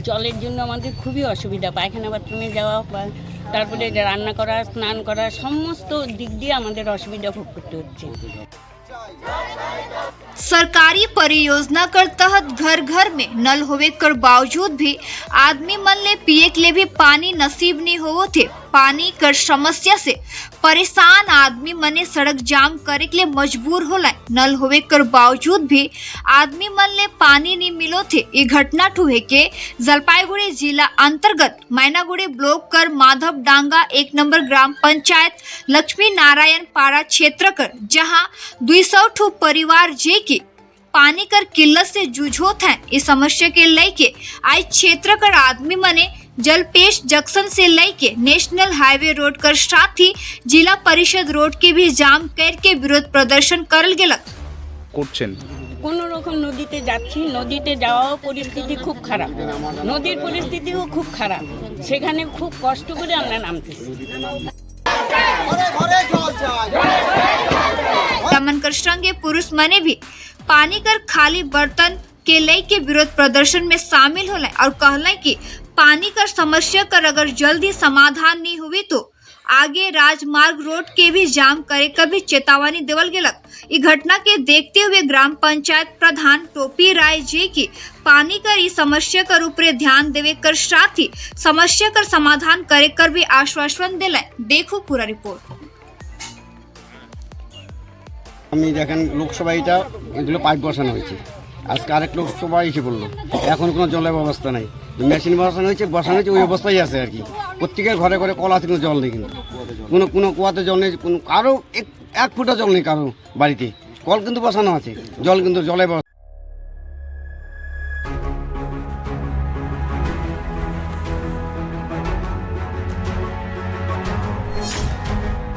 জলের জন্য আমাদের খুবই অসুবিধা, পায়খানা বাথরুমে যাওয়া বা তারপরে রান্না করা, স্নান করা, সমস্ত দিক দিয়ে আমাদের অসুবিধা ভোগ করতে হচ্ছে। सरकारी परियोजना कर तहत घर घर में नल होवे कर बावजूद भी आदमी मन ले पिए के लिए भी पानी नसीब नहीं हो थे। पानी कर समस्या से परेशान आदमी मने सड़क जाम करे के लिए मजबूर होला। नल होवे कर बावजूद भी आदमी मन ले पानी नहीं मिलो थे। ये घटना ठुए के जलपाईगुड़ी जिला अंतर्गत मैनागुड़ी ब्लॉक कर माधव डांगा 1 नंबर ग्राम पंचायत लक्ष्मी नारायण पाड़ा क्षेत्र कर, जहां 200 ठू परिवार जे की पानी कर किल्लत से जूझोत हैं। इस समस्या के लेके आज क्षेत्र कर आदमी मने जलपेश जंक्शन से लेके नेशनल हाईवे रोड कर साथ ही जिला परिषद रोड के भी जाम करके विरोध प्रदर्शन करल गेलक। করছেন কোনো রকম নদীতে যাচ্ছি, নদীতে যাওয়াও পরিস্থিতি খুব খারাপ, নদীর পরিস্থিতিও খুব খারাপ, সেখানে খুব কষ্ট করে আমরা নামতেছি। दमन कर संगे पुरुष मने भी पानी कर खाली बर्तन के लेके विरोध प्रदर्शन में शामिल होला और कहला कि पानी कर समस्या कर अगर जल्दी समाधान नहीं हुई तो आगे राजमार्ग रोड के भी जाम करे का भी चेतावनी देवल गेलक। इस घटना के देखते हुए ग्राम पंचायत प्रधान टोपी राय जी की पानी कर इस समस्या कर ऊपर ध्यान देवे कर साथ ही समस्या कर समाधान करे कर भी आश्वासन दिला। देखो पूरा रिपोर्ट। আমি দেখেন লোকসভা এগুলো পাইপ বসানো হয়েছে, আজকে আরেক লোকসভা এসে বললো এখন কোনো জলের ব্যবস্থা নাই, মেশিন বসানো হয়েছে ওই অবস্থায় আছে আর কি। প্রত্যেকের ঘরে ঘরে কল আছে, কিন্তু জল নেই, কিন্তু কোনো কুয়াতে জল নেই, কোনো কারো এক ফুটা জল নেই কারো বাড়িতে, কল কিন্তু বসানো আছে, জল কিন্তু জলের